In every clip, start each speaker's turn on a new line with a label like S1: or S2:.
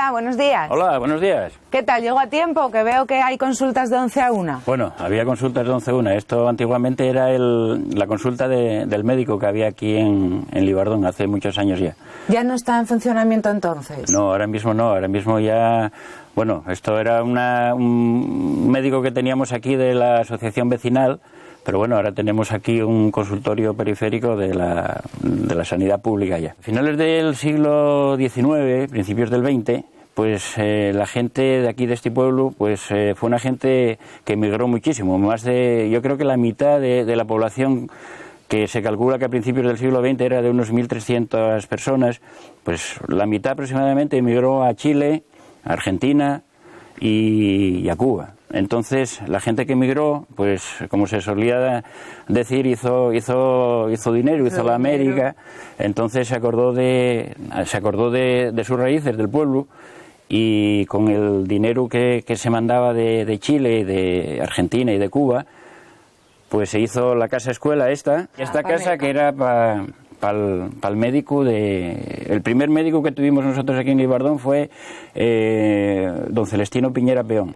S1: Hola, buenos días.
S2: Hola, buenos días.
S1: ¿Qué tal? ¿Llego a tiempo? Que veo que hay consultas de 11 a 1.
S2: Bueno, había consultas de 11 a 1. Esto antiguamente era la consulta del médico que había aquí en Libardón hace muchos años ya.
S1: ¿Ya no está en funcionamiento entonces?
S2: No, ahora mismo no. Ahora mismo ya... Bueno, esto era un médico que teníamos aquí de la asociación vecinal, pero bueno, ahora tenemos aquí un consultorio periférico de la sanidad pública ya. A finales del siglo XIX, principios del XX, pues la gente de aquí, de este pueblo, pues fue una gente que emigró muchísimo. Yo creo que la mitad de la población, que se calcula que a principios del siglo XX era de unos 1.300 personas, pues la mitad aproximadamente emigró a Chile, a Argentina y a Cuba. Entonces, la gente que emigró, pues, como se solía decir, hizo dinero, hizo la América. Entonces se acordó de sus raíces, del pueblo, y con el dinero que se mandaba de Chile, de Argentina y de Cuba, pues se hizo la casa escuela esta casa que era para el médico el primer médico que tuvimos nosotros aquí en Libardón fue don Celestino Piñera Peón.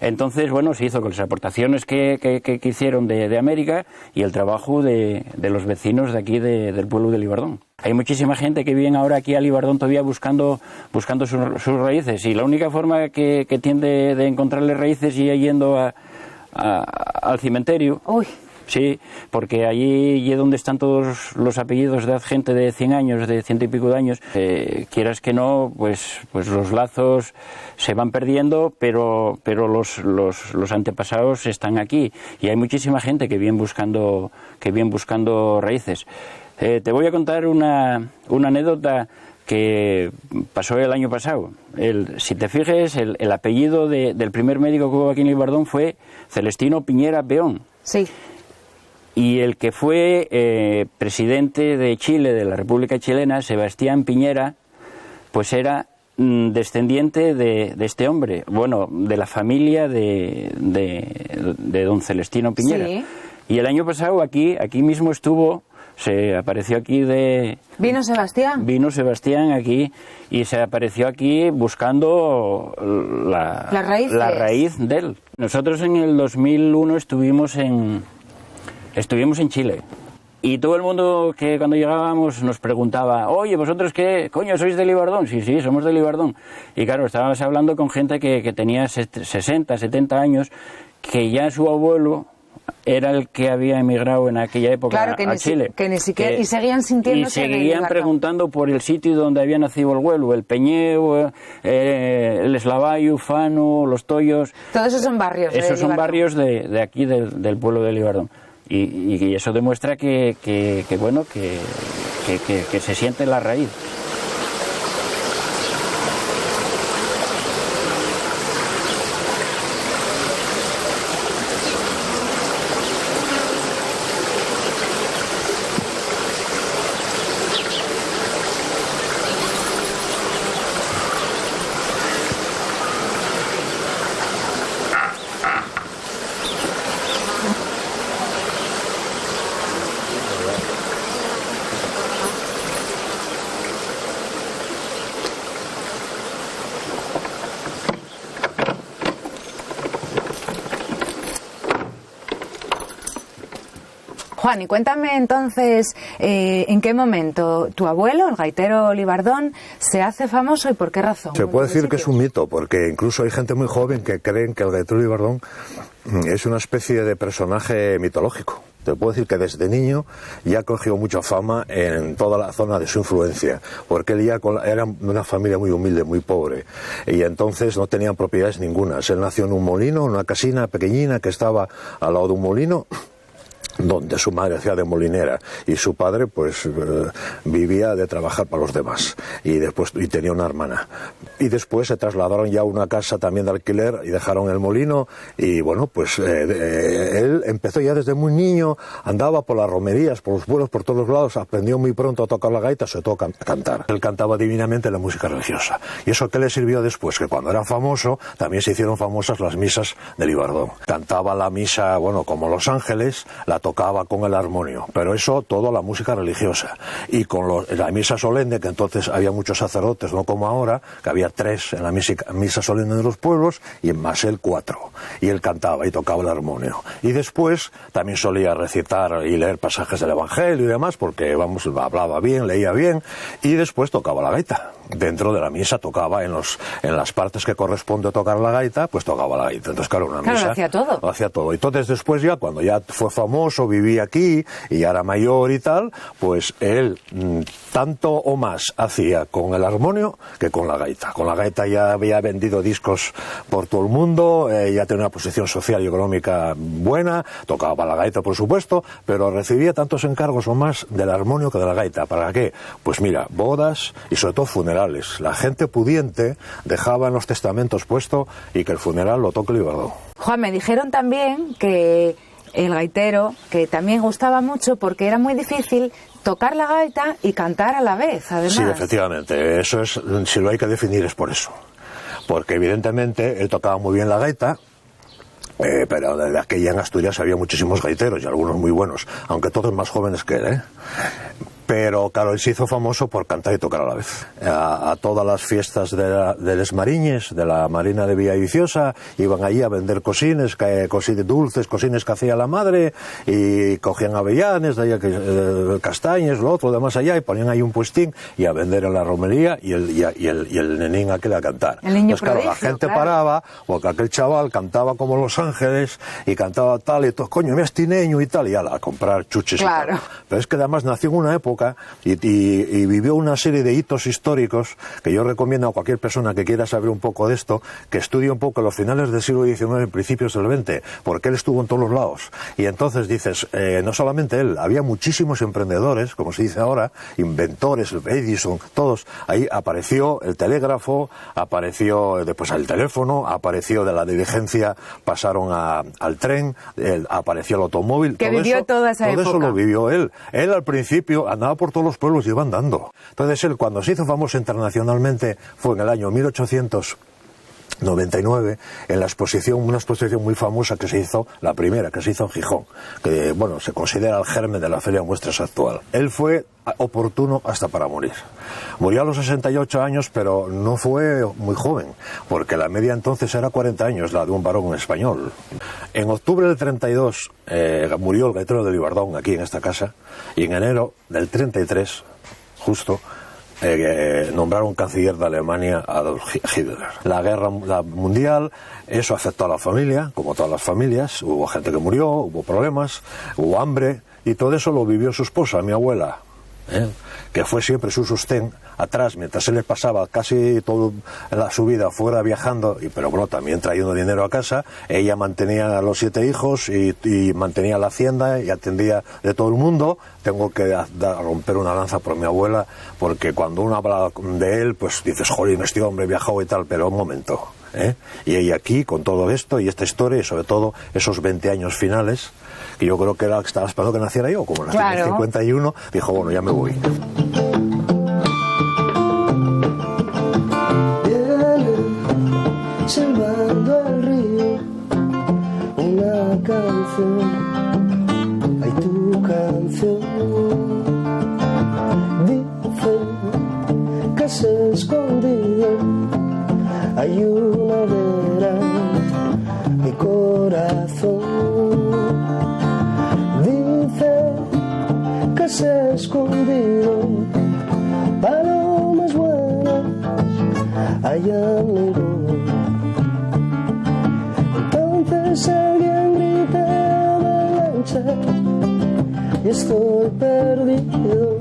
S2: Entonces, bueno, se hizo con las aportaciones que hicieron de América y el trabajo de los vecinos de aquí del pueblo de Libardón. Hay muchísima gente que viene ahora aquí a Libardón todavía buscando sus raíces, y la única forma que tiende de encontrarle raíces es yendo al cementerio.
S1: Uy.
S2: Sí, porque allí es donde están todos los apellidos de gente de 100 años, de 100 y pico de años. Quieras que no, pues los lazos se van perdiendo, pero los antepasados están aquí. Y hay muchísima gente que viene buscando raíces. Te voy a contar una anécdota que pasó el año pasado. Si te fijes, el apellido del primer médico que hubo aquí en Libardón fue Celestino Piñera Peón.
S1: Sí.
S2: Y el que fue presidente de Chile, de la República Chilena, Sebastián Piñera, pues era descendiente de este hombre, bueno, de la familia de don Celestino Piñera.
S1: Sí.
S2: Y el año pasado aquí mismo se apareció aquí
S1: ¿Vino Sebastián?
S2: Vino Sebastián aquí y se apareció aquí buscando la raíz de él. Nosotros en el 2001 estuvimos en Chile, y todo el mundo que cuando llegábamos nos preguntaba: oye, ¿vosotros qué coño sois de Libardón? Sí, somos de Libardón. Y claro, estábamos hablando con gente que tenía 60, 70 años, que ya su abuelo era el que había emigrado en aquella época a Chile.
S1: Y seguían sintiéndose.
S2: Y seguían preguntando por el sitio donde había nacido el abuelo, el Peñeu, el Eslavayu, Fano, Los Toyos.
S1: Todos esos son barrios.
S2: Esos son barrios de aquí, del pueblo de Libardón. Y eso demuestra que se siente la raíz.
S1: Juan, y cuéntame entonces, ¿en qué momento tu abuelo, el gaitero Libardón, se hace famoso y por qué razón?
S3: Se puede decir que es un mito, porque incluso hay gente muy joven que creen que el gaitero Libardón es una especie de personaje mitológico. Te puedo decir que desde niño ya cogió mucha fama en toda la zona de su influencia, porque él ya era de una familia muy humilde, muy pobre, y entonces no tenían propiedades ninguna. Él nació en un molino, en una casina pequeñina que estaba al lado de un molino, donde su madre hacía de molinera y su padre pues vivía de trabajar para los demás, y tenía una hermana, y después se trasladaron ya a una casa también de alquiler y dejaron el molino. Y bueno, pues él empezó ya desde muy niño, andaba por las romerías, por los pueblos, por todos lados, aprendió muy pronto a tocar la gaita, sobre todo a cantar. Él cantaba divinamente la música religiosa, y eso que le sirvió después, que cuando era famoso también se hicieron famosas las misas de Libardón. Cantaba la misa, bueno, como Los Ángeles, la tocaba con el armonio, pero eso todo la música religiosa. Y con la misa solemne, que entonces había muchos sacerdotes, no como ahora, que había 3 en la misa solemne de los pueblos, y en más él 4. Y él cantaba y tocaba el armonio. Y después también solía recitar y leer pasajes del Evangelio y demás, porque vamos, hablaba bien, leía bien, y después tocaba la gaita. Dentro de la misa tocaba en las partes que corresponde tocar la gaita, pues tocaba la gaita. Entonces, claro, una misa...
S1: Lo hacía todo.
S3: Lo hacía todo. Entonces, después ya, cuando ya fue famoso, vivía aquí, y ya era mayor y tal, pues él tanto o más hacía con el armonio que con la gaita. Con la gaita ya había vendido discos por todo el mundo, ya tenía una posición social y económica buena, tocaba la gaita, por supuesto, pero recibía tantos encargos o más del armonio que de la gaita. ¿Para qué? Pues mira, bodas y sobre todo funerales. La gente pudiente dejaba en los testamentos puesto y que el funeral lo toque el Ibardón.
S1: Juan, me dijeron también que el gaitero, que también gustaba mucho porque era muy difícil tocar la gaita y cantar a la vez, además.
S3: Sí, efectivamente, eso es, si lo hay que definir es por eso. Porque evidentemente él tocaba muy bien la gaita, pero desde aquella en Asturias había muchísimos gaiteros y algunos muy buenos, aunque todos más jóvenes que él, Pero, claro, él se hizo famoso por cantar y tocar a la vez. A todas las fiestas de Les Mariñes, de la Marina de Villaviciosa, iban allí a vender cosines dulces, cosines que hacía la madre, y cogían avellanes, castañas, lo otro, de más allá, y ponían ahí un puestín, y a vender en la romería, y el nenín aquel a cantar.
S1: El niño
S3: pues claro,
S1: prodigio,
S3: la gente
S1: claro.
S3: Paraba, porque aquel chaval cantaba como Los Ángeles, y cantaba tal, y todo, coño, mira este niño y tal, y ala, a comprar chuches
S1: Claro.
S3: y tal. Pero es que además nació en una época y vivió una serie de hitos históricos que yo recomiendo a cualquier persona que quiera saber un poco de esto, que estudie un poco los finales del siglo XIX y principios del XX, porque él estuvo en todos los lados. Y entonces dices, no solamente él, había muchísimos emprendedores, como se dice ahora, inventores, Edison, todos. Ahí apareció el telégrafo, apareció después el teléfono, apareció de la diligencia, pasaron al tren, apareció el automóvil.
S1: Que vivió toda esa época.
S3: Todo eso lo vivió él. Él al principio andaba por todos los pueblos y iba andando. Entonces él, cuando se hizo famoso internacionalmente, fue en el año 1899, en la exposición, una exposición muy famosa que se hizo, la primera que se hizo en Gijón, que bueno, se considera el germen de la Feria de Muestras actual. Él fue oportuno hasta para morir. Murió a los 68 años, pero no fue muy joven, porque la media entonces era 40 años, la de un varón español. En octubre del 32 murió el gaitero del Ibardón aquí en esta casa, y en enero del 33, justo, nombraron canciller de Alemania a Adolf Hitler. La guerra mundial, eso afectó a la familia, como todas las familias, hubo gente que murió, hubo problemas, hubo hambre, y todo eso lo vivió su esposa, mi abuela, que fue siempre su sostén atrás, mientras él le pasaba casi toda su vida fuera viajando, pero bueno, también trayendo dinero a casa. Ella mantenía a los 7 hijos y mantenía la hacienda y atendía de todo el mundo. Tengo que romper una lanza por mi abuela, porque cuando uno habla de él, pues dices, jolín, este hombre viajó y tal, pero un momento, y ella aquí, con todo esto y esta historia, y sobre todo esos 20 años finales, que yo creo que era que estaba esperando que naciera yo, como nací en el 51, dijo, bueno, ya me voy.
S4: Viene silbando el río una canción, ay tu canción, dice que has escondido, hay una hoguera, mi corazón. Se ha escondido palomas buenas allá me voy. Entonces alguien grita avalancha y estoy perdido,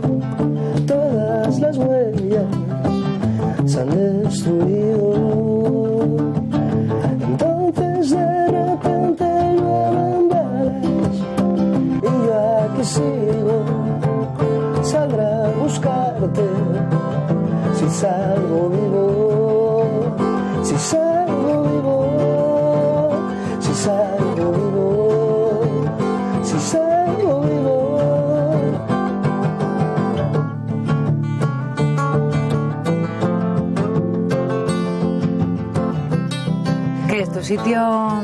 S4: todas las huellas se han destruido. Entonces de repente llueven balas y yo aquí sigo. Saldrá a buscarte si salgo vivo, si salgo vivo, si salgo vivo, si salgo vivo.
S1: ¿Qué es tu sitio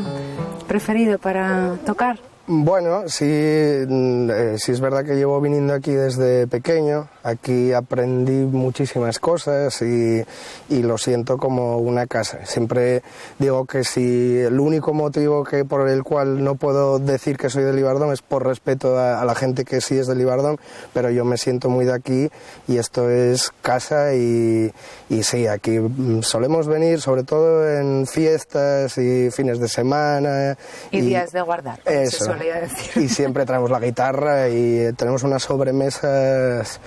S1: preferido para tocar?
S5: Bueno, sí es verdad que llevo viniendo aquí desde pequeño. Aquí aprendí muchísimas cosas y lo siento como una casa. Siempre digo que si el único motivo por el cual no puedo decir que soy de Livardón es por respeto a la gente que sí es de Livardón, pero yo me siento muy de aquí y esto es casa y sí, aquí solemos venir sobre todo en fiestas y fines de semana.
S1: Y días de guardar,
S5: eso.
S1: Se solía decir.
S5: Y siempre traemos la guitarra y tenemos unas sobremesas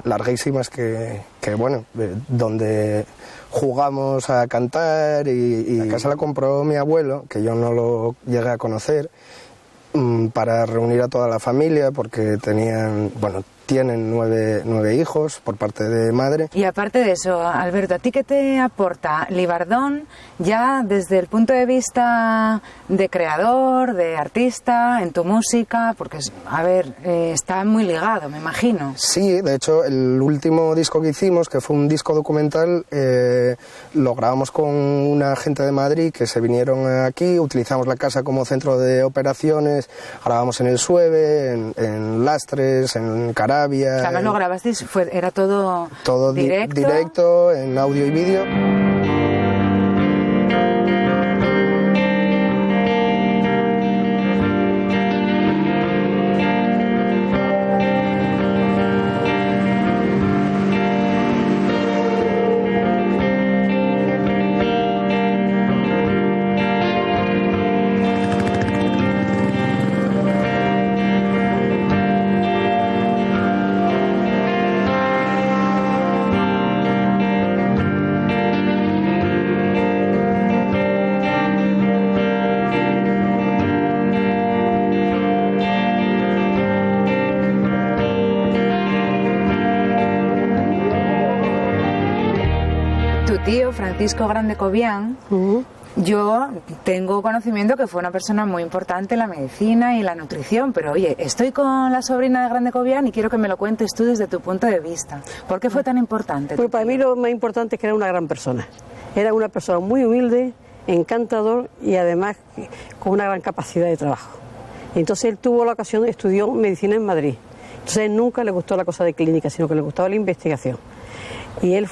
S5: larguísimas que bueno, donde jugamos a cantar y la casa la compró mi abuelo, que yo no lo llegué a conocer, para reunir a toda la familia porque tienen 9 hijos por parte de madre.
S1: Y aparte de eso, Alberto, ¿a ti qué te aporta Livardón ya desde el punto de vista de creador, de artista, en tu música? Porque, está muy ligado, me imagino.
S5: Sí, de hecho, el último disco que hicimos, que fue un disco documental, lo grabamos con una gente de Madrid que se vinieron aquí, utilizamos la casa como centro de operaciones, grabamos en el Sueve, en Lastres, en Caracas.
S1: Además lo grabasteis, era todo
S5: directo, en audio y vídeo.
S1: Tío Francisco Grande Cobian, yo tengo conocimiento que fue una persona muy importante en la medicina y la nutrición, pero oye, estoy con la sobrina de Grande Cobian y quiero que me lo cuentes tú desde tu punto de vista. ¿Por qué fue tan importante?
S6: Pues para mí lo más importante es que era una gran persona. Era una persona muy humilde, encantador y además con una gran capacidad de trabajo. Entonces él tuvo la ocasión, estudió medicina en Madrid. Entonces él nunca le gustó la cosa de clínica, sino que le gustaba la investigación. Y él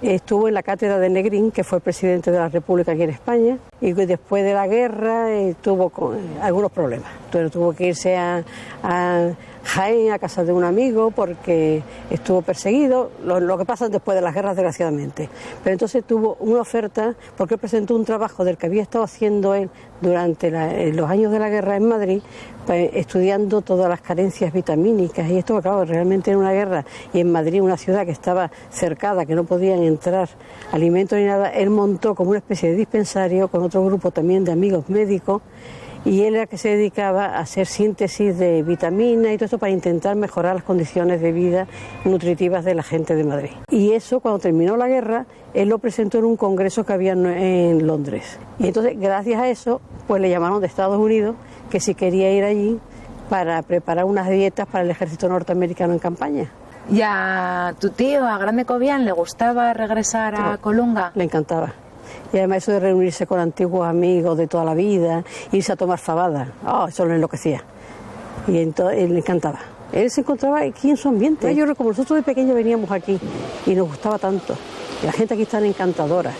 S6: estuvo en la cátedra de Negrín, que fue presidente de la República aquí en España, y después de la guerra tuvo algunos problemas. Entonces tuvo que irse a Jaén, a casa de un amigo, porque estuvo perseguido, lo que pasa después de las guerras, desgraciadamente. Pero entonces tuvo una oferta, porque presentó un trabajo del que había estado haciendo él durante los años de la guerra en Madrid, estudiando todas las carencias vitamínicas, y esto, claro, realmente en una guerra, y en Madrid, una ciudad que estaba cercada, que no podían entrar alimentos ni nada, él montó como una especie de dispensario con otro grupo también de amigos médicos, y él era el que se dedicaba a hacer síntesis de vitaminas y todo esto para intentar mejorar las condiciones de vida nutritivas de la gente de Madrid. Y eso, cuando terminó la guerra, él lo presentó en un congreso que había en Londres. Y entonces, gracias a eso, pues le llamaron de Estados Unidos que si quería ir allí para preparar unas dietas para el ejército norteamericano en campaña.
S1: ¿Y a tu tío, a Grande Cobian, le gustaba regresar a Colunga?
S6: Le encantaba. Y además eso de reunirse con antiguos amigos de toda la vida, irse a tomar fabada, eso lo enloquecía. Y entonces él le encantaba. Él se encontraba aquí en su ambiente. Yo recuerdo, como nosotros de pequeños veníamos aquí y nos gustaba tanto. Y la gente aquí es tan encantadora.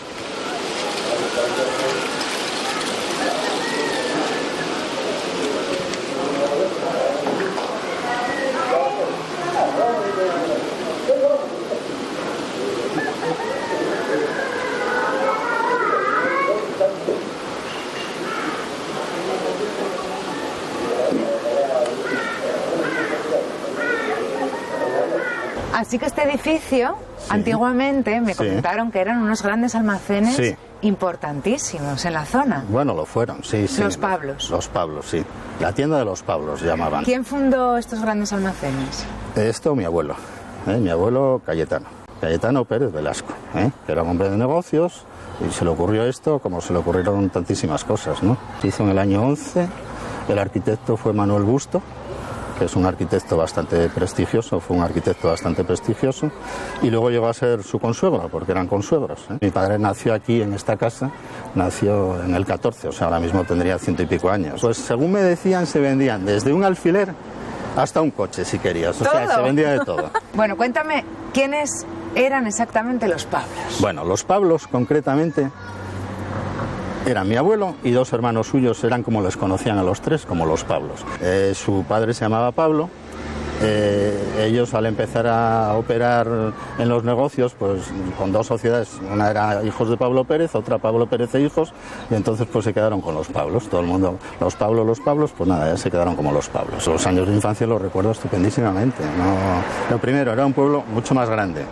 S1: Así que este edificio, antiguamente me comentaron que eran unos grandes almacenes importantísimos en la zona.
S7: Bueno, lo fueron, sí.
S1: Los Pablos.
S7: Los Pablos, sí. La tienda de los Pablos llamaban.
S1: ¿Quién fundó estos grandes almacenes?
S7: Esto mi abuelo Cayetano Pérez Velasco, que era un hombre de negocios y se le ocurrió esto como se le ocurrieron tantísimas cosas, ¿no? Se hizo en el año 11, el arquitecto fue Manuel Busto, que es un arquitecto bastante prestigioso, y luego llegó a ser su consuegra, porque eran consuegros. Mi padre nació aquí en esta casa nació en el 14, o sea, ahora mismo tendría 100 y pico años. Pues según me decían, se vendían desde un alfiler hasta un coche, si querías. O sea, se vendía de todo.
S1: Bueno, cuéntame, ¿quiénes eran exactamente los Pablos?
S7: Bueno, los Pablos, concretamente, eran mi abuelo y dos hermanos suyos, eran como les conocían a los tres, como los Pablos. Su padre se llamaba Pablo. Ellos, al empezar a operar en los negocios, pues con dos sociedades, una era hijos de Pablo Pérez, otra Pablo Pérez e hijos, y entonces pues se quedaron con los Pablos. Todo el mundo, los Pablos, pues nada, ya se quedaron como los Pablos. Los años de infancia los recuerdo estupendísimamente. Lo primero, era un pueblo mucho más grande.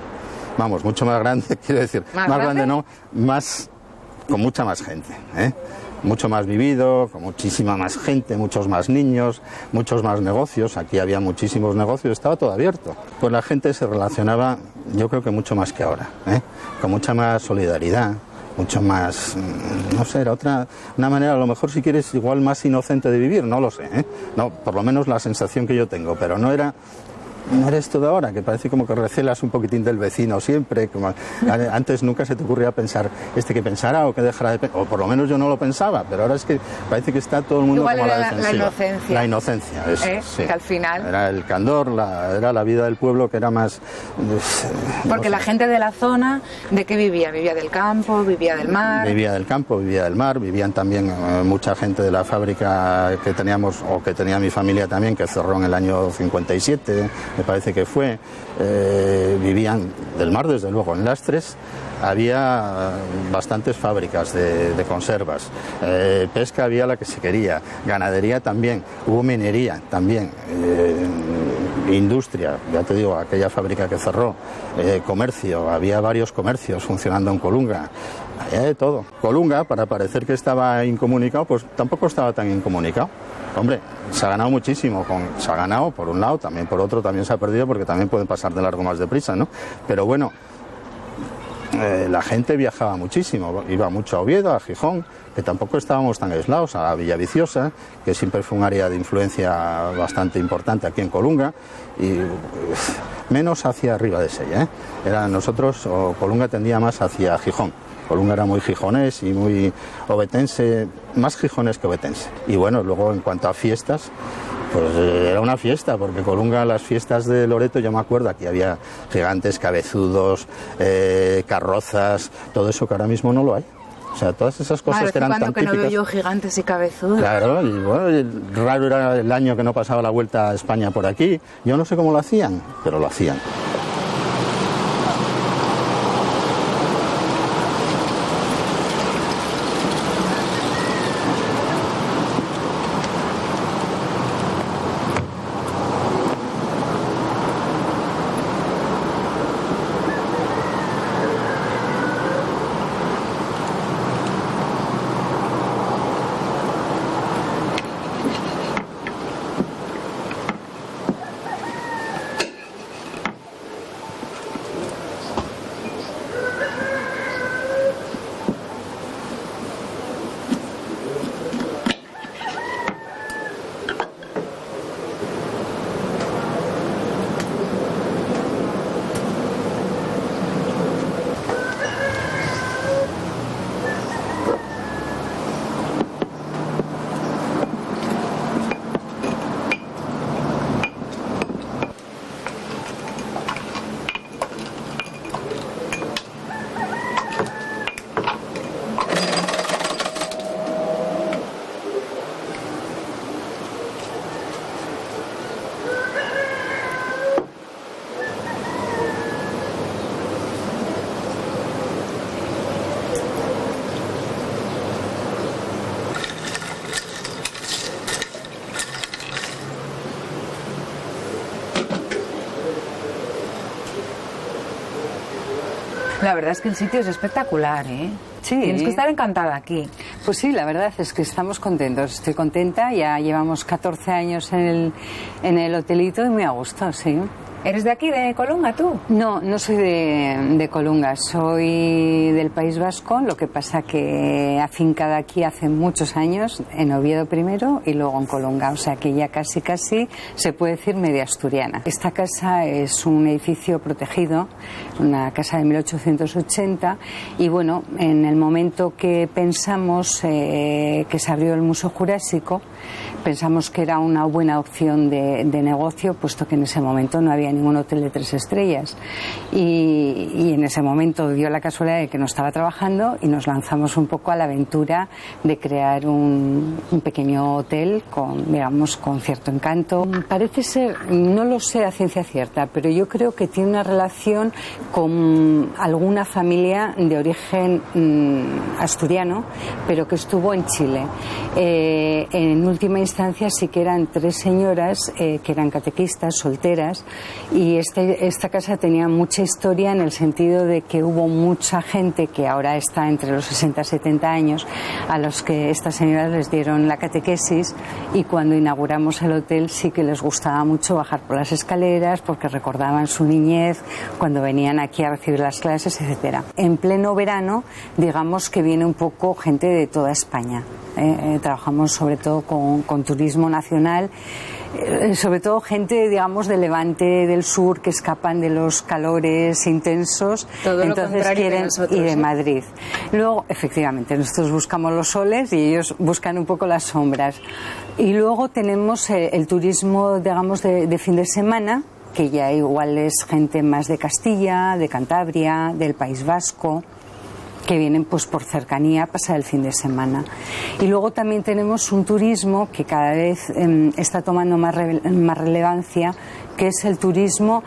S7: Vamos, mucho más grande, quiero decir, más grande no, más, con mucha más gente, mucho más vivido, con muchísima más gente, muchos más niños, muchos más negocios. Aquí había muchísimos negocios, estaba todo abierto. Pues la gente se relacionaba, yo creo que mucho más que ahora, con mucha más solidaridad, mucho más, no sé, era una manera, a lo mejor si quieres, igual más inocente de vivir, no lo sé, no, por lo menos la sensación que yo tengo, pero no era esto de ahora, que parece como que recelas un poquitín del vecino siempre, como antes nunca se te ocurría pensar que pensara o que dejara de pensar, o por lo menos yo no lo pensaba, pero ahora es que parece que está todo el mundo
S1: igual
S7: como
S1: era
S7: la defensiva.
S1: La inocencia.
S7: La inocencia, eso, sí.
S1: Que al final...
S7: Era el candor, era la vida del pueblo que era más...
S1: Porque la gente de la zona, ¿de qué vivía? ¿Vivía del campo, vivía del mar?
S7: Vivía del campo, vivía del mar, vivían también mucha gente de la fábrica que teníamos, o que tenía mi familia también, que cerró en el año 57, me parece que fue, vivían del mar, desde luego. En Lastres había bastantes fábricas de conservas, pesca había la que se quería, ganadería también, hubo minería también, industria, ya te digo, aquella fábrica que cerró, comercio, había varios comercios funcionando en Colunga, había de todo. Colunga, para parecer que estaba incomunicado, pues tampoco estaba tan incomunicado. Hombre, se ha ganado muchísimo, se ha ganado por un lado, también por otro también se ha perdido porque también pueden pasar de largo más deprisa, ¿no? Pero bueno, la gente viajaba muchísimo, iba mucho a Oviedo, a Gijón, que tampoco estábamos tan aislados, a Villaviciosa, que siempre fue un área de influencia bastante importante aquí en Colunga, y menos hacia arriba de Sella, Nosotros, Colunga tendía más hacia Gijón. Colunga era muy gijonés y muy obetense, más gijonés que obetense. Y bueno, luego en cuanto a fiestas, pues era una fiesta, porque Colunga, las fiestas de Loreto, yo me acuerdo, aquí había gigantes, cabezudos, carrozas, todo eso que ahora mismo no lo hay. O sea, todas esas cosas que eran tan típicas.
S1: Que no veo yo gigantes y cabezudos.
S7: Claro, y bueno, raro era el año que no pasaba la Vuelta a España por aquí. Yo no sé cómo lo hacían, pero lo hacían.
S1: La verdad es que el sitio es espectacular, ¿eh?
S8: Sí.
S1: Tienes que estar encantada aquí.
S8: Pues sí, la verdad es que estamos contentos. Estoy contenta, ya llevamos 14 años en el hotelito y muy a gusto, sí.
S1: ¿Eres de aquí, de Colunga, tú?
S8: No, no soy de Colunga, soy del País Vasco, lo que pasa que afincada aquí hace muchos años, en Oviedo primero y luego en Colunga, o sea que ya casi se puede decir media asturiana. Esta casa es un edificio protegido, una casa de 1880 y bueno, en el momento que pensamos que se abrió el Museo Jurásico, pensamos que era una buena opción de negocio, puesto que en ese momento no había ningún hotel de 3 estrellas. Y en ese momento dio la casualidad de que no estaba trabajando y nos lanzamos un poco a la aventura de crear un pequeño hotel con cierto encanto. Parece ser, no lo sé a ciencia cierta, pero yo creo que tiene una relación con alguna familia de origen asturiano, pero que estuvo en Chile. En última instancia sí que eran 3 señoras que eran catequistas, solteras, y esta casa tenía mucha historia en el sentido de que hubo mucha gente que ahora está entre los 60 y 70 años a los que estas señoras les dieron la catequesis, y cuando inauguramos el hotel sí que les gustaba mucho bajar por las escaleras porque recordaban su niñez cuando venían aquí a recibir las clases, etcétera. En pleno verano, digamos que viene un poco gente de toda España. Trabajamos sobre todo con turismo nacional, sobre todo gente, digamos, de Levante, del sur, que escapan de los calores intensos,
S1: todo
S8: entonces quieren
S1: nosotros,
S8: ir de Madrid. Luego, efectivamente, nosotros buscamos los soles y ellos buscan un poco las sombras. Y luego tenemos el turismo, digamos, de fin de semana, que ya igual es gente más de Castilla, de Cantabria, del País Vasco, que vienen pues por cercanía a pasar el fin de semana. Y luego también tenemos un turismo que cada vez está tomando más relevancia, que es el turismo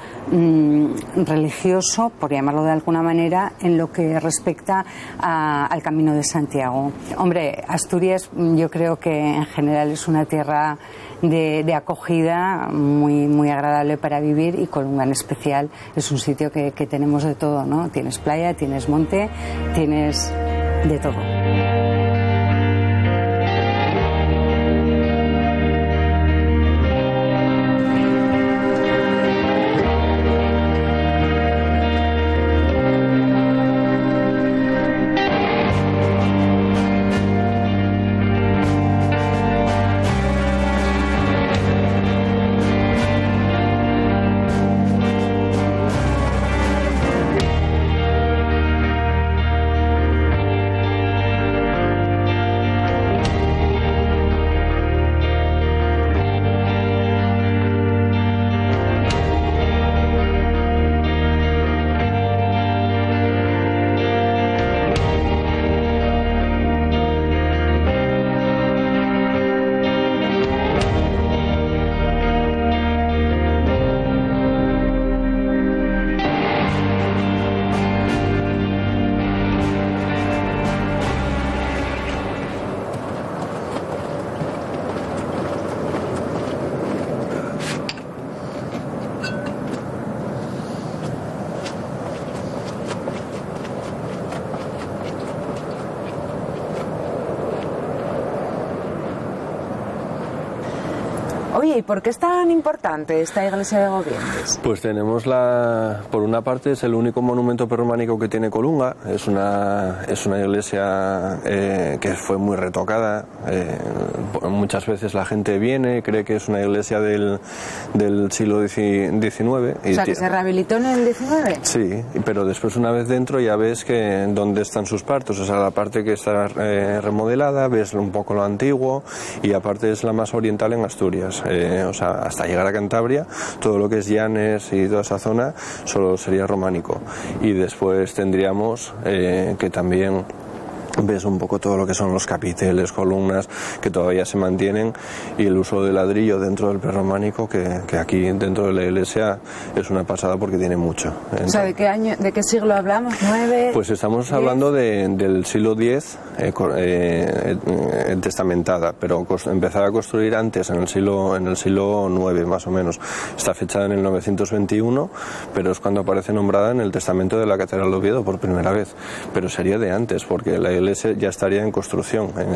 S8: religioso, por llamarlo de alguna manera, en lo que respecta al Camino de Santiago. Hombre, Asturias yo creo que en general es una tierra de acogida muy agradable para vivir, y Colunga en especial es un sitio que tenemos de todo, ¿no? Tienes playa, tienes monte, tienes de todo.
S1: Oye, ¿y por qué es tan importante esta iglesia de Gobientes?
S9: Pues tenemos por una parte es el único monumento prerrománico que tiene Colunga, es una iglesia que fue muy retocada, muchas veces la gente viene, cree que es una iglesia del siglo XIX.
S1: O sea, que se rehabilitó en el XIX.
S9: Sí, pero después una vez dentro ya ves que dónde están sus partes, o sea, la parte que está remodelada, ves un poco lo antiguo, y aparte es la más oriental en Asturias. O sea, hasta llegar a Cantabria, todo lo que es Llanes y toda esa zona solo sería románico. Y después tendríamos que también ves un poco todo lo que son los capiteles, columnas, que todavía se mantienen, y el uso de ladrillo dentro del prerrománico, que aquí dentro de la iglesia es una pasada porque tiene mucho.
S1: O sea, ¿de qué siglo hablamos? ¿9?
S9: Pues estamos hablando del siglo X, testamentada, pero empezaba a construir antes, en el siglo IX más o menos. Está fechada en el 921, pero es cuando aparece nombrada en el testamento de la Catedral de Oviedo por primera vez. Pero sería de antes, porque la iglesia ya estaría en construcción en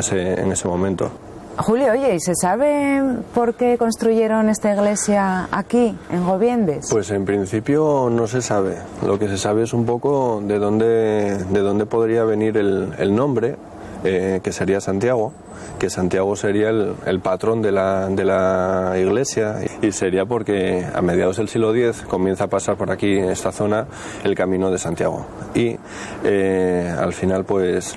S9: ese momento.
S1: Julio, oye, ¿y se sabe por qué construyeron esta iglesia aquí, en Gobiendes?
S9: Pues en principio no se sabe. Lo que se sabe es un poco de dónde podría venir el nombre, que sería Santiago, que Santiago sería el patrón de la iglesia, y sería porque a mediados del siglo X comienza a pasar por aquí, en esta zona, el Camino de Santiago, y al final pues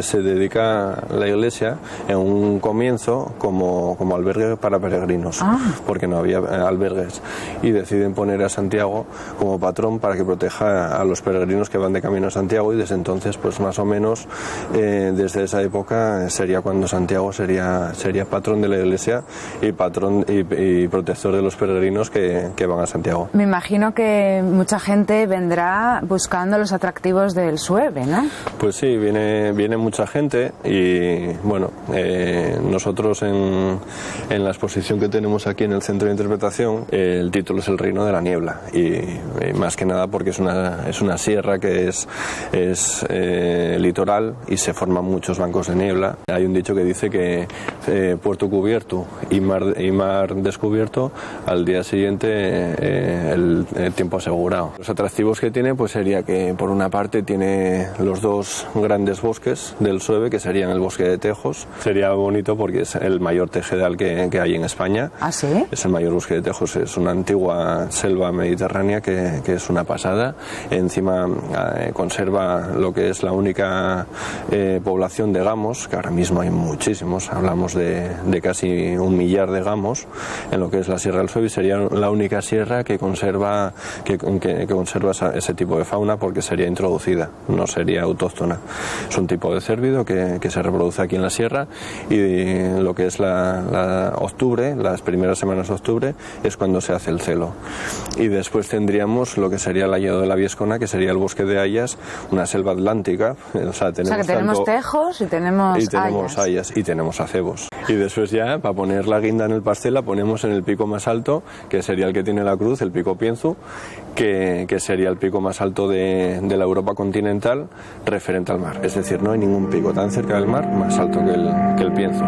S9: se dedica la iglesia en un comienzo como albergue para peregrinos, porque no había albergues, y deciden poner a Santiago como patrón para que proteja a los peregrinos que van de camino a Santiago, y desde entonces pues más o menos desde esa época sería cuando Santiago sería patrón de la iglesia y patrón y protector de los peregrinos que van a Santiago.
S1: Me imagino que mucha gente vendrá buscando los atractivos del Sueve, ¿no?
S9: Pues sí, viene mucha gente, y bueno, nosotros en la exposición que tenemos aquí en el Centro de Interpretación, el título es El Reino de la Niebla, y más que nada porque es una sierra que es litoral y se forman muchos bancos de niebla. Hay un dicho que dice que puerto cubierto y mar descubierto, al día siguiente el tiempo asegurado. Los atractivos que tiene pues sería que por una parte tiene los dos grandes bosques del Sueve, que serían el bosque de Tejos. Sería bonito porque es el mayor tejedal que hay en España.
S1: ¿Ah, sí?
S9: Es el mayor bosque de Tejos, es una antigua selva mediterránea que es una pasada. Encima conserva lo que es la única población de gamos, que ahora mismo hay muchísimos, hablamos de casi 1 millar de gamos en lo que es la Sierra del Sueve, y sería la única sierra que conserva ese tipo de fauna, porque sería introducida, no sería autóctona. Es un tipo de cérvido que se reproduce aquí en la sierra, y lo que es octubre, las primeras semanas de octubre, es cuando se hace el celo. Y después tendríamos lo que sería el Hayedo de la Viescona, que sería el bosque de hayas, una selva atlántica. O sea, que
S1: tenemos tejos y tenemos
S9: hayas y tenemos acebos. Y después ya, para poner la guinda en el pastel, la ponemos en el pico más alto, que sería el que tiene la cruz, el pico Pienzu, que sería el pico más alto de la Europa continental referente al mar. Es decir, no hay ningún pico tan cerca del mar más alto que el Pienzu.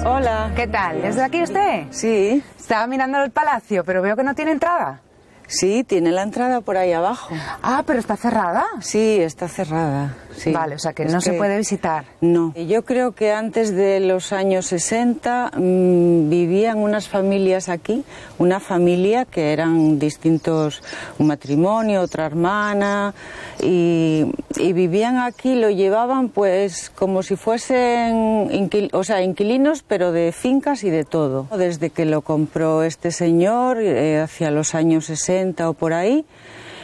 S1: Hola. ¿Qué tal? ¿Es de aquí usted?
S10: Sí.
S1: Estaba mirando el palacio, pero veo que no tiene entrada.
S10: Sí, tiene la entrada por ahí abajo.
S1: Ah, pero está cerrada.
S10: Sí, está cerrada. Sí.
S1: Vale, o sea que no se puede visitar.
S10: No. Yo creo que antes de los años 60 vivían unas familias aquí, una familia que eran distintos, un matrimonio, otra hermana, y vivían aquí, lo llevaban pues como si fuesen inquilinos, pero de fincas y de todo. Desde que lo compró este señor, hacia los años 60 o por ahí,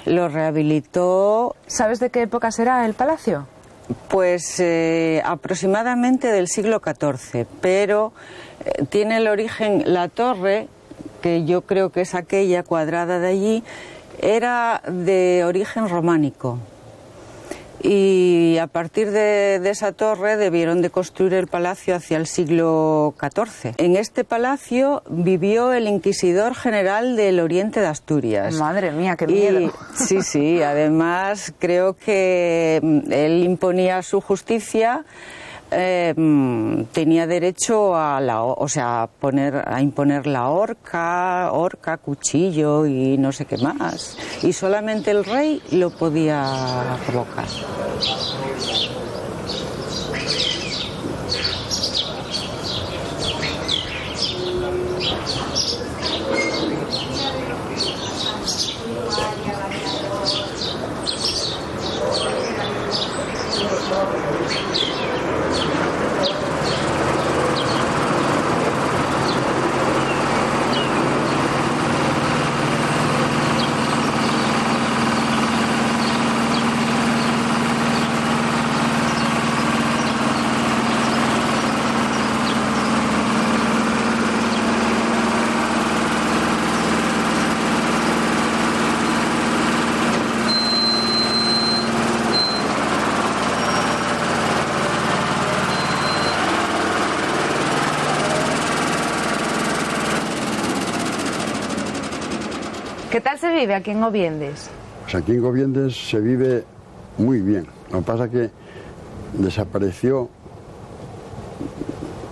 S10: lo rehabilitó.
S1: ¿Sabes de qué época será el palacio?
S10: Pues aproximadamente del siglo XIV, pero tiene el origen, la torre, que yo creo que es aquella cuadrada de allí, era de origen románico. Y a partir de esa torre debieron de construir el palacio hacia el siglo XIV. En este palacio vivió el inquisidor general del Oriente de Asturias.
S1: Madre mía, qué miedo.
S10: Sí, además creo que él imponía su justicia. Tenía derecho a imponer la horca, cuchillo y no sé qué más. Y solamente el rey lo podía provocar.
S1: ¿Qué tal se vive aquí en Gobiendes?
S11: Pues aquí en Gobiendes se vive muy bien. Lo que pasa es que desapareció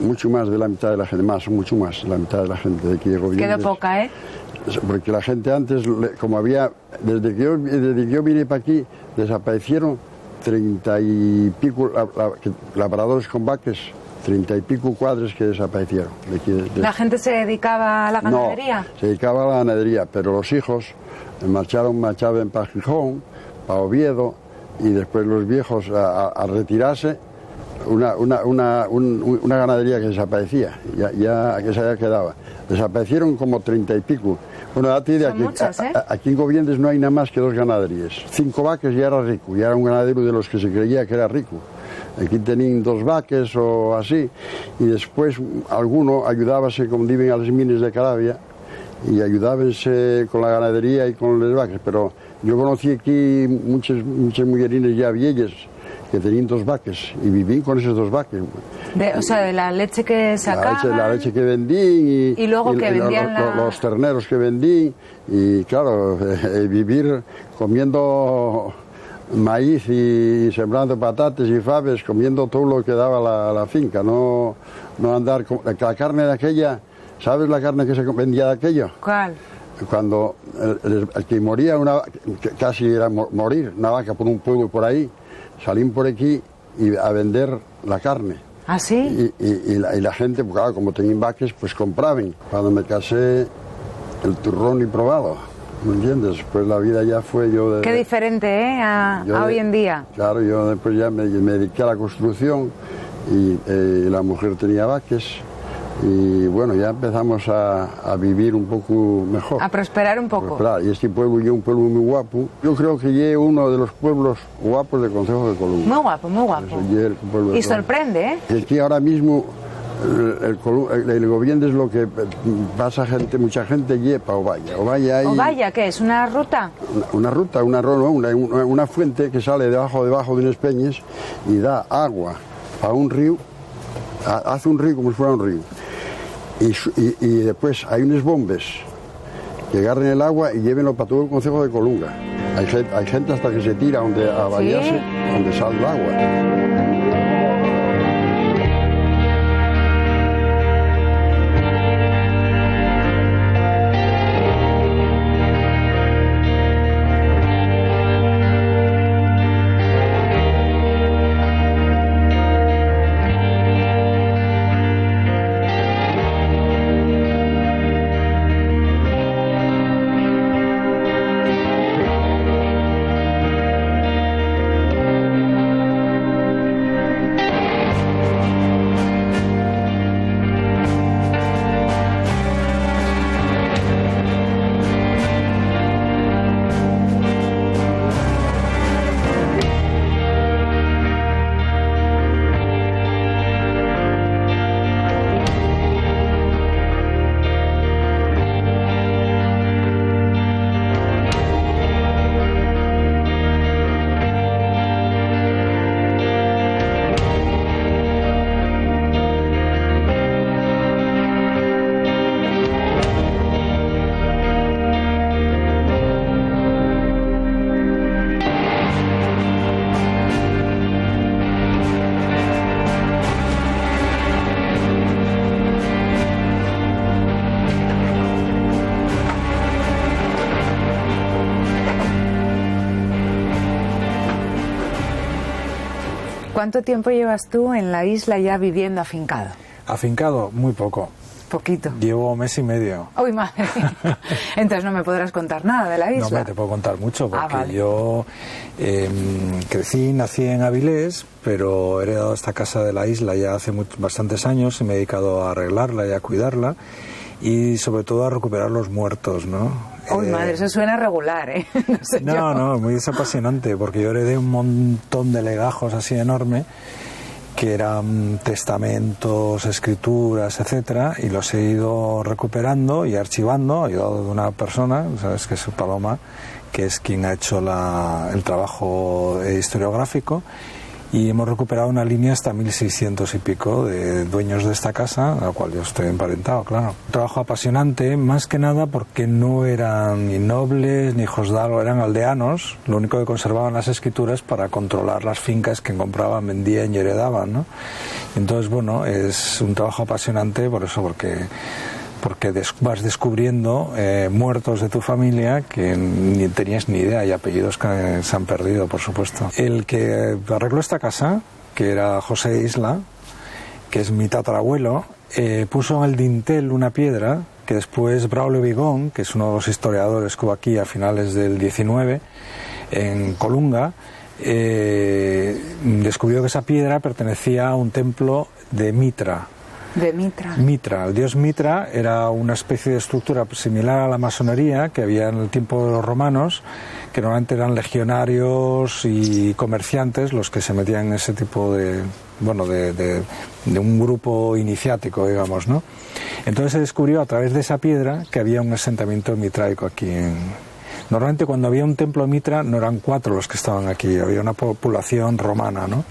S11: mucho más de la mitad de la gente, mucho más de la mitad de la gente de aquí de Gobiendes.
S1: Quedó poca, ¿eh?
S11: Porque la gente antes, como había, desde que yo vine para aquí, desaparecieron 30 y pico labradores con vaques, 30 y pico cuadros que desaparecieron.
S1: ¿La gente se dedicaba a la ganadería?
S11: No, se dedicaba a la ganadería, pero los hijos marcharon para Gijón, para Oviedo, y después los viejos a retirarse, una ganadería que desaparecía, ya que se había quedado. Desaparecieron como 30 y pico. Bueno, aquí en Gobiendes no hay nada más que 2 ganaderías. 5 vaques ya era rico, ya era un ganadero de los que se creía que era rico. Aquí tenían 2 vaques o así, y después alguno ayudábase, como viven a las mines de Caravia, y ayudábanse con la ganadería y con los vaques, pero yo conocí aquí muchas mujerines ya viejas que tenían 2 vaques y vivían con esos 2 vaques.
S1: O sea, de la leche que sacaban.
S11: La leche que vendían
S1: y luego que vendían
S11: los terneros que vendían, y claro, vivir comiendo maíz y sembrando patatas y faves, comiendo todo lo que daba la finca, no andar con la carne de aquella. ¿Sabes la carne que se vendía de aquello?
S1: ¿Cuál?
S11: Cuando el que moría, casi era morir, una vaca por un pueblo por ahí, salían por aquí a vender la carne.
S1: ¿Ah, sí?
S11: Y la gente, pues, claro, como tenían vacas, pues compraban. Cuando me casé, el turrón y probado, ¿me entiendes? Pues la vida ya fue yo...
S1: Qué diferente, ¿eh? A hoy en día.
S11: Claro, yo después ya me dediqué a la construcción y la mujer tenía vacas. Y bueno, ya empezamos a vivir un poco mejor.
S1: A prosperar un poco.
S11: Y este pueblo es un pueblo muy guapo. Yo creo que es uno de los pueblos guapos del Concejo de Colunga.
S1: Muy guapo, muy guapo. Y sorprende, ¿eh?
S11: Es que ahora mismo el Gobiendes, lo que pasa mucha gente lleva para Ovalla.
S1: ¿Ovalla qué es? ¿Una ruta?
S11: Una fuente que sale debajo de unas peñas y da agua a un río, hace un río como si fuera un río. Y después hay unas bombas que agarren el agua y llévenlo para todo el Concejo de Colunga. Hay gente hasta que se tira a bañarse, donde sale el agua.
S1: ¿Cuánto tiempo llevas tú en la isla ya viviendo afincado?
S12: Afincado, muy poco.
S1: Poquito.
S12: Llevo mes y medio.
S1: ¡Uy, madre! Entonces no me podrás contar nada de la isla.
S12: No, te puedo contar mucho, porque yo nací en Avilés, pero he heredado esta casa de la isla ya hace bastantes años y me he dedicado a arreglarla y a cuidarla y sobre todo a recuperar los muertos, ¿no?
S1: ¡Uy, madre! Eso suena regular, ¿eh?
S12: No, muy apasionante, porque yo heredé un montón de legajos así enorme, que eran testamentos, escrituras, etcétera, y los he ido recuperando y archivando, ayudado de una persona, sabes que es Paloma, que es quien ha hecho el trabajo historiográfico, y hemos recuperado una línea hasta 1600 y pico de dueños de esta casa, a la cual yo estoy emparentado, claro. Un trabajo apasionante, más que nada porque no eran ni nobles ni hijos de algo, eran aldeanos, lo único que conservaban las escrituras para controlar las fincas que compraban, vendían y heredaban, ¿no? Entonces, bueno, es un trabajo apasionante por eso, porque vas descubriendo muertos de tu familia que ni tenías ni idea, y apellidos que se han perdido, por supuesto. El que arregló esta casa, que era José Isla, que es mi tatarabuelo, puso en el dintel una piedra que después Braulio Vigón, que es uno de los historiadores que hubo aquí a finales del 19 en Colunga, descubrió que esa piedra pertenecía a un templo de Mitra.
S1: De Mitra.
S12: Mitra. El dios Mitra era una especie de estructura similar a la masonería que había en el tiempo de los romanos, que normalmente eran legionarios y comerciantes los que se metían en ese tipo de un grupo iniciático, digamos, ¿no? Entonces se descubrió a través de esa piedra que había un asentamiento mitraico aquí Normalmente cuando había un templo Mitra no eran 4 los que estaban aquí, había una población romana, ¿no?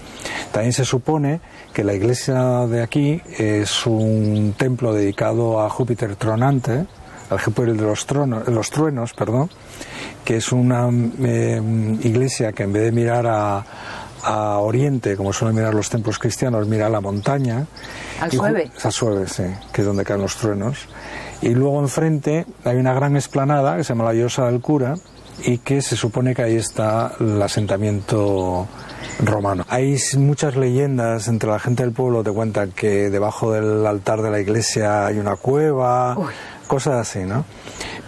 S12: También se supone que la iglesia de aquí es un templo dedicado a Júpiter tronante, al Júpiter de los truenos, que es una iglesia que en vez de mirar a oriente, como suelen mirar los templos cristianos, mira a la montaña.
S1: Al Sueve.
S12: Al Sueve, sí, que es donde caen los truenos. Y luego enfrente hay una gran explanada que se llama la Llosa del Cura, y que se supone que ahí está el asentamiento romano. Hay muchas leyendas entre la gente del pueblo, te cuentan que debajo del altar de la iglesia hay una cueva, cosas así, ¿no?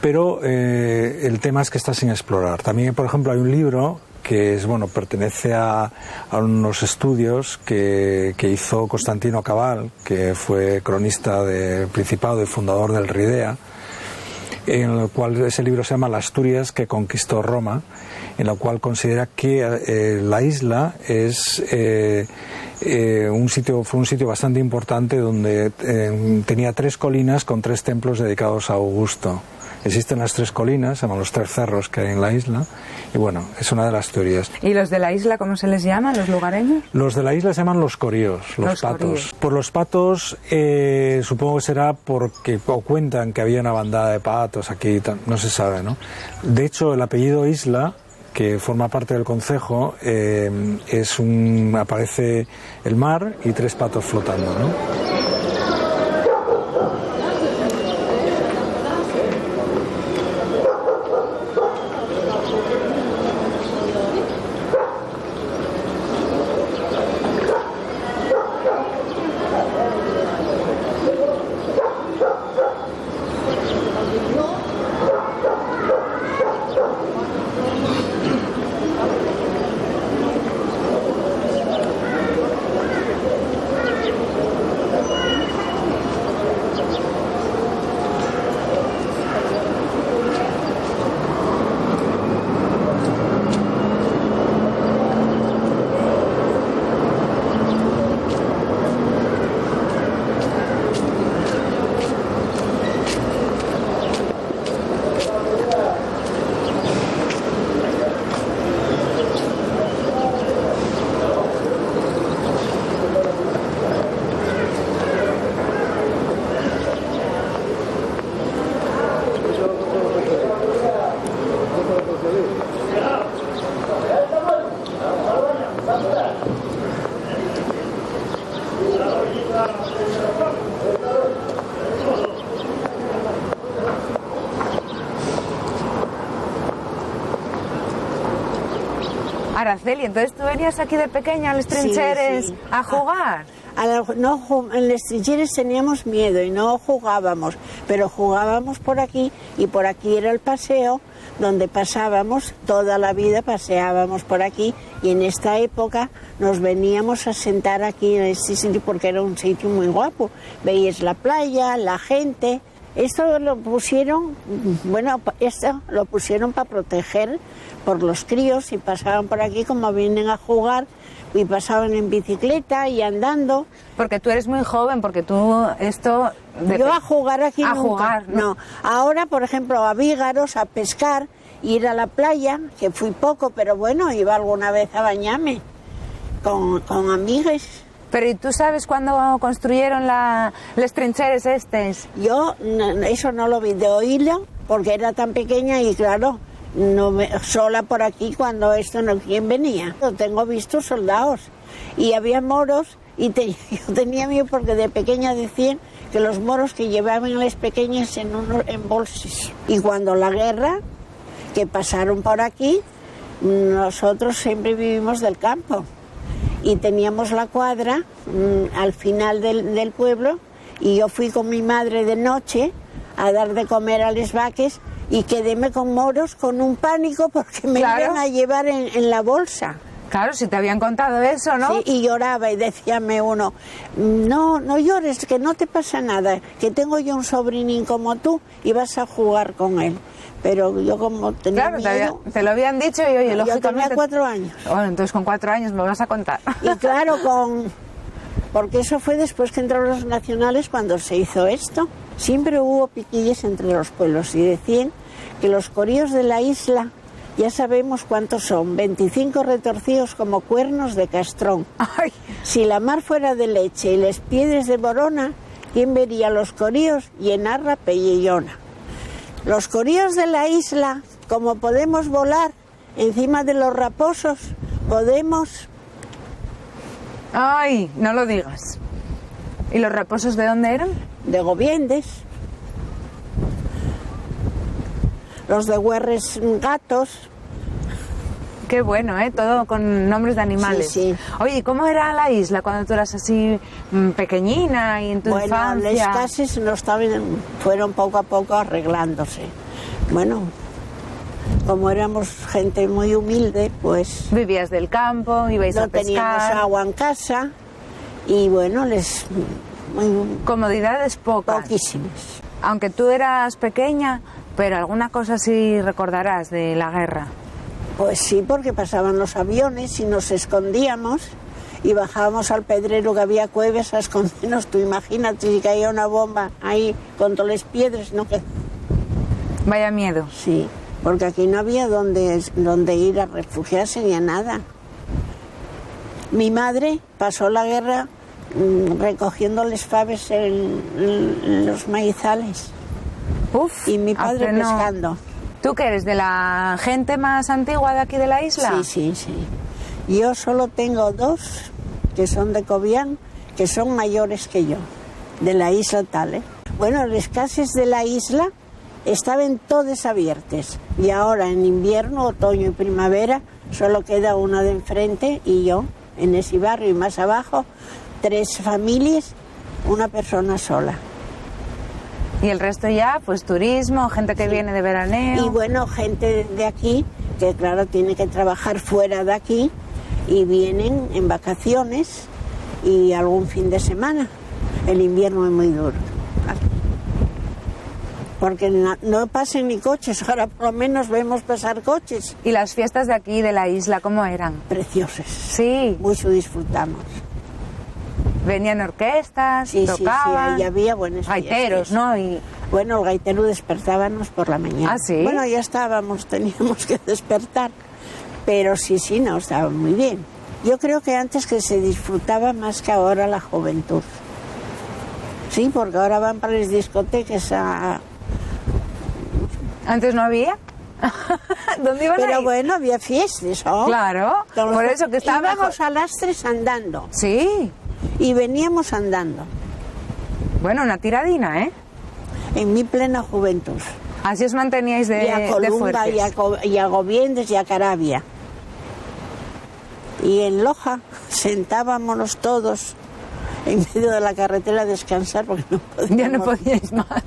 S12: Pero el tema es que está sin explorar. También, por ejemplo, hay un libro que es, pertenece a unos estudios que hizo Constantino Cabal, que fue cronista del Principado y fundador del RIDEA, en el cual ese libro se llama La Asturias que conquistó Roma, en el cual considera que la isla es fue un sitio bastante importante donde tenía 3 colinas con 3 templos dedicados a Augusto. Existen las 3 colinas, se llaman los 3 cerros que hay en la isla, y es una de las teorías.
S1: ¿Y los de la isla cómo se les llama, los lugareños?
S12: Los de la isla se llaman los coríos, los patos. Coríos. Por los patos supongo que será porque cuentan que había una bandada de patos aquí, no se sabe, ¿no? De hecho, el apellido Isla, que forma parte del concejo, aparece el mar y 3 patos flotando, ¿no?
S1: Araceli, entonces tú venías aquí de pequeña a los trincheres a jugar.
S13: En los trincheres teníamos miedo y no jugábamos, pero jugábamos por aquí, y por aquí era el paseo donde pasábamos toda la vida, paseábamos por aquí, y en esta época nos veníamos a sentar aquí en este sitio porque era un sitio muy guapo. Veías la playa, la gente. Esto lo pusieron para proteger por los críos, y pasaban por aquí como vienen a jugar, y pasaban en bicicleta y andando.
S1: Porque tú eres muy joven, porque tú esto...
S13: Yo a jugar aquí
S1: a
S13: nunca.
S1: Jugar,
S13: no. Ahora, por ejemplo, a Vígaros, a pescar, ir a la playa, que fui poco, pero iba alguna vez a bañarme. con amigas.
S1: Pero ¿y tú sabes cuándo construyeron las trincheras estas?
S13: Yo eso no lo vi, de oírlo, porque era tan pequeña y claro, sola por aquí cuando esto no, ¿quién venía? Yo tengo visto soldados y había moros y yo tenía miedo porque de pequeña decían que los moros que llevaban a las pequeñas en bolsas. Y cuando la guerra, que pasaron por aquí, nosotros siempre vivimos del campo. Y teníamos la cuadra al final del pueblo y yo fui con mi madre de noche a dar de comer a las vacas y quedéme con moros con un pánico porque me iban a llevar en la bolsa.
S1: Claro, si te habían contado eso, ¿no?
S13: Sí, y lloraba y decíame uno, no llores, que no te pasa nada, que tengo yo un sobrinín como tú y vas a jugar con él. Pero yo como tenía miedo...
S1: te lo habían dicho y oye, lógicamente...
S13: Yo tenía 4 años.
S1: Bueno, entonces con 4 años me vas a contar.
S13: Y claro, porque eso fue después que entraron los nacionales cuando se hizo esto. Siempre hubo piquilles entre los pueblos y decían que los coríos de la isla, ya sabemos cuántos son, 25 retorcidos como cuernos de castrón.
S1: Ay.
S13: Si la mar fuera de leche y las piedras de Borona, ¿quién vería los coríos y en Arra Pellellona? Los coríos de la isla, como podemos volar encima de los raposos, podemos...
S1: Ay, no lo digas. ¿Y los raposos de dónde eran?
S13: De Gobiendes. Los de Güerres Gatos.
S1: Qué bueno, ¿eh? Todo con nombres de animales.
S13: Sí, sí.
S1: Oye, ¿y cómo era la isla cuando tú eras así pequeñina y en tu infancia?
S13: Las casas fueron poco a poco arreglándose. Bueno, como éramos gente muy humilde, pues...
S1: Vivías del campo, ibais a pescar.
S13: No teníamos agua en casa y bueno,
S1: comodidades pocas.
S13: Poquísimas.
S1: Aunque tú eras pequeña, pero alguna cosa sí recordarás de la guerra.
S13: Pues sí, porque pasaban los aviones y nos escondíamos y bajábamos al pedrero que había cuevas a escondernos. Tú imagínate si caía una bomba ahí con todas las piedras, ¿no?
S1: Vaya miedo.
S13: Sí, porque aquí no había donde ir a refugiarse ni a nada. Mi madre pasó la guerra recogiendo las faves en los maizales.
S1: Uf,
S13: y mi padre pescando.
S1: ¿Tú que eres de la gente más antigua de aquí de la isla?
S13: Sí. Yo solo tengo 2 que son de Cobián, que son mayores que yo, de la isla tal, ¿eh? Bueno, las casas de la isla estaban todas abiertas y ahora en invierno, otoño y primavera solo queda una de enfrente y yo en ese barrio y más abajo 3 familias, una persona sola.
S1: Y el resto ya, pues turismo, gente que viene de veraneo.
S13: Y bueno, gente de aquí, que claro, tiene que trabajar fuera de aquí y vienen en vacaciones y algún fin de semana. El invierno es muy duro. Porque no pasan ni coches, ahora por lo menos vemos pasar coches.
S1: ¿Y las fiestas de aquí, de la isla, cómo eran?
S13: Preciosas.
S1: Sí.
S13: Mucho disfrutamos.
S1: Venían orquestas, tocaban.
S13: Sí, había buenas
S1: gaiteros,
S13: fiestas.
S1: ¿no? Y...
S13: Bueno, el gaitero despertábamos por la mañana.
S1: ¿Ah, sí?
S13: Bueno, ya teníamos que despertar, pero sí, no, estaba muy bien. Yo creo que antes que se disfrutaba más que ahora la juventud. Sí, porque ahora van para las discotecas a...
S1: ¿Antes no había? ¿Dónde iban
S13: Pero
S1: a ir?
S13: bueno, había fiestas, ¿no?
S1: Claro, por eso que estábamos...
S13: Íbamos a Lastres andando.
S1: Sí.
S13: Y veníamos andando.
S1: Bueno, una tiradina, ¿eh?
S13: En mi plena juventud.
S1: Así os manteníais de fuertes.
S13: Y a Colunga, y a Gobiendes, y a Carabia. Y en Loja sentábamos todos en medio de la carretera a descansar porque no podíamos.
S1: Ya no podíais más.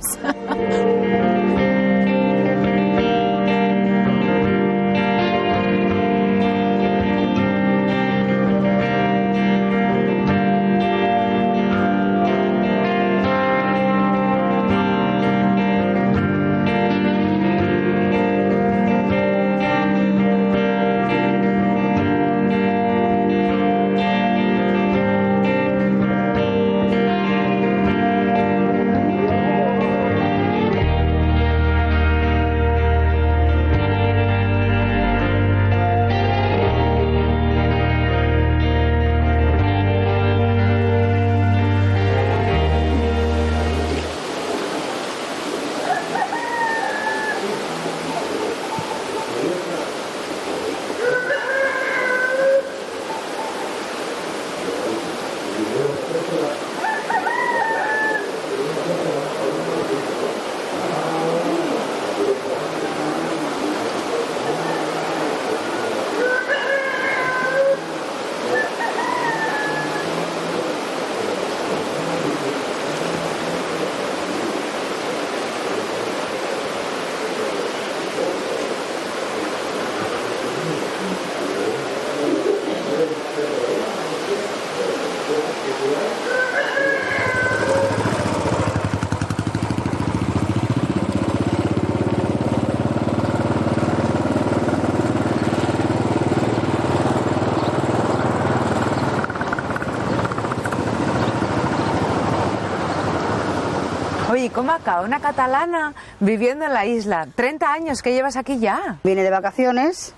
S1: ¿cómo acaba una catalana viviendo en la isla? 30 años que llevas aquí ya.
S14: Vine de vacaciones,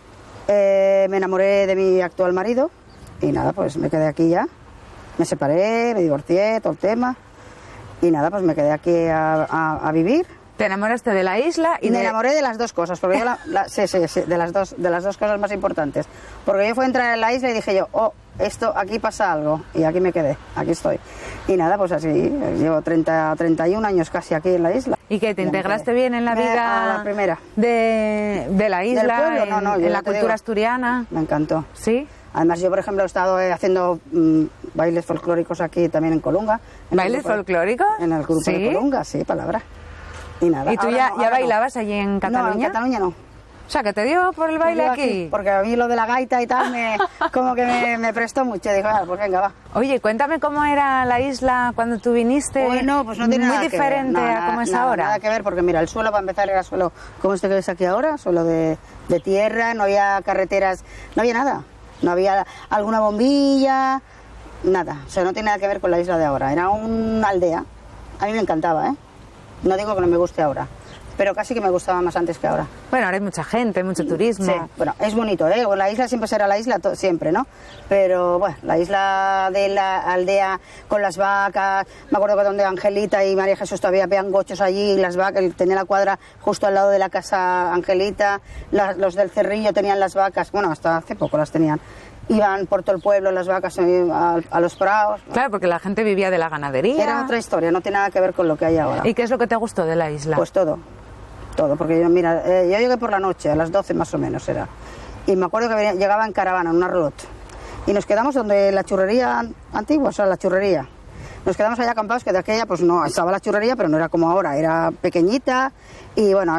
S14: me enamoré de mi actual marido y nada, pues me quedé aquí ya. Me separé, me divorcié, todo el tema y nada, pues me quedé aquí a vivir.
S1: ¿Te enamoraste de la isla?
S14: Y me enamoré de las dos cosas, porque yo sí, de las dos cosas más importantes. Porque yo fui a entrar en la isla y dije yo, esto, aquí pasa algo, y aquí me quedé, aquí estoy. Y nada, pues así, llevo 31 años casi aquí en la isla.
S1: ¿Y que te integraste bien en la vida
S14: a la primera
S1: de la isla,
S14: del pueblo? No,
S1: en la cultura asturiana?
S14: Me encantó.
S1: ¿Sí?
S14: Además, yo, por ejemplo, he estado haciendo bailes folclóricos aquí también en Colunga.
S1: ¿Bailes folclóricos?
S14: En el grupo de Colunga, sí, palabra. Y nada.
S1: ¿Y tú ya bailabas allí en Cataluña?
S14: No, en Cataluña no.
S1: O sea, que te dio por el baile aquí.
S14: Porque a mí lo de la gaita y tal como que me prestó mucho. Digo, pues venga, va.
S1: Oye, cuéntame cómo era la isla cuando tú viniste.
S14: Bueno, pues no tiene nada
S1: muy diferente
S14: que ver.
S1: a cómo es ahora.
S14: Nada que ver, porque mira, el suelo para empezar era suelo como este que ves aquí ahora, suelo de tierra, no había carreteras, no había nada. No había alguna bombilla, nada. O sea, no tiene nada que ver con la isla de ahora. Era una aldea. A mí me encantaba, ¿eh? No digo que no me guste ahora, pero casi que me gustaba más antes que ahora.
S1: Bueno, ahora hay mucha gente, mucho turismo.
S14: Sí, bueno, es bonito, ¿eh? La isla siempre será la isla, siempre, ¿no? Pero, bueno, la isla de la aldea con las vacas, me acuerdo que donde Angelita y María Jesús todavía vean gochos allí, las vacas, tenía la cuadra justo al lado de la casa Angelita, los del Cerrillo tenían las vacas, bueno, hasta hace poco las tenían. Iban por todo el pueblo las vacas a los prados.
S1: Claro, porque la gente vivía de la ganadería.
S14: Era otra historia, no tiene nada que ver con lo que hay ahora.
S1: ¿Y qué es lo que te gustó de la isla?
S14: Pues todo, porque yo, mira, yo llegué por la noche, a las 12 más o menos era, y me acuerdo que llegaba en caravana, en una roulotte, y nos quedamos donde la churrería antigua, o sea, la churrería. Nos quedamos allá acampados, que de aquella pues no, estaba la churrería, pero no era como ahora, era pequeñita, y bueno,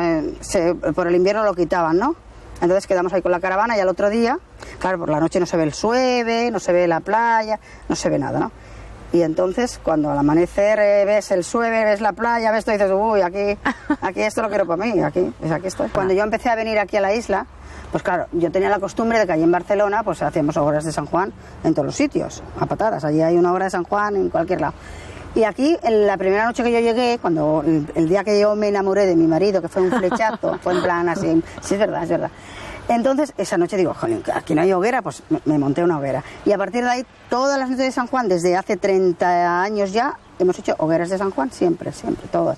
S14: por el invierno lo quitaban, ¿no? Entonces quedamos ahí con la caravana y al otro día, claro, por la noche no se ve el Sueve, no se ve la playa, no se ve nada, ¿no? Y entonces cuando al amanecer ves el Sueve, ves la playa, ves todo y dices, uy, aquí esto lo quiero para mí, aquí estoy. Cuando yo empecé a venir aquí a la isla, pues claro, yo tenía la costumbre de que allí en Barcelona pues hacíamos hogueras de San Juan en todos los sitios, a patadas, allí hay una hoguera de San Juan en cualquier lado. Y aquí, en la primera noche que yo llegué, cuando el día que yo me enamoré de mi marido, que fue un flechazo, fue en plan así, sí, es verdad, es verdad. Entonces, esa noche digo, joder, aquí no hay hoguera, pues me monté una hoguera. Y a partir de ahí, todas las noches de San Juan, desde hace 30 años ya, hemos hecho hogueras de San Juan, siempre, todas.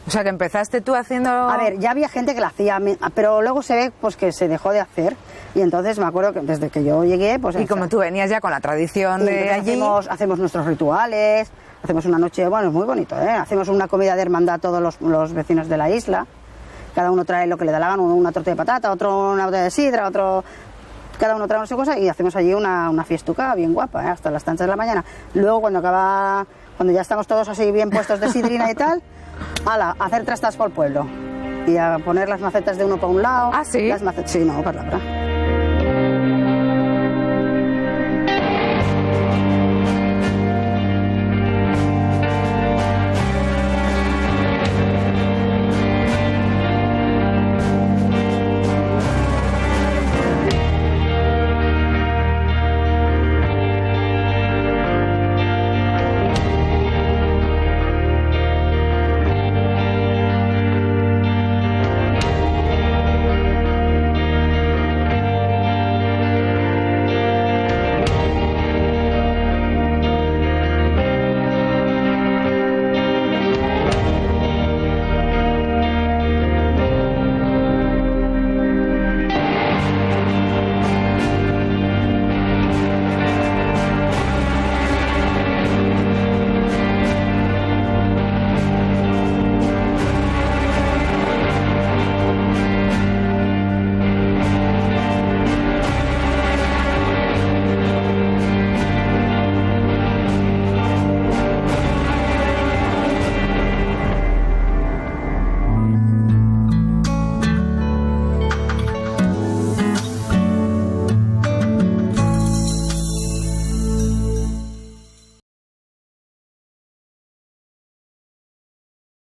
S1: O sea, que empezaste tú haciendo...
S14: A ver, ya había gente que la hacía, pero luego se ve pues que se dejó de hacer. Y entonces me acuerdo que desde que yo llegué, pues...
S1: Y como tú venías ya con la tradición de allí...
S14: Hacemos nuestros rituales, hacemos una noche, bueno, es muy bonito, ¿eh? Hacemos una comida de hermandad a todos los vecinos de la isla. Cada uno trae lo que le da la gana, una tortilla de patata, otro una botella de sidra, otro... Cada uno trae no sé cosa y hacemos allí una fiestuca bien guapa, ¿eh? Hasta las tantas de la mañana. Luego cuando ya estamos todos así bien puestos de sidrina y tal, a hacer trastas por el pueblo. Y a poner las macetas de uno para un lado.
S1: ¿Ah, sí?
S14: Sí, no, para la verdad.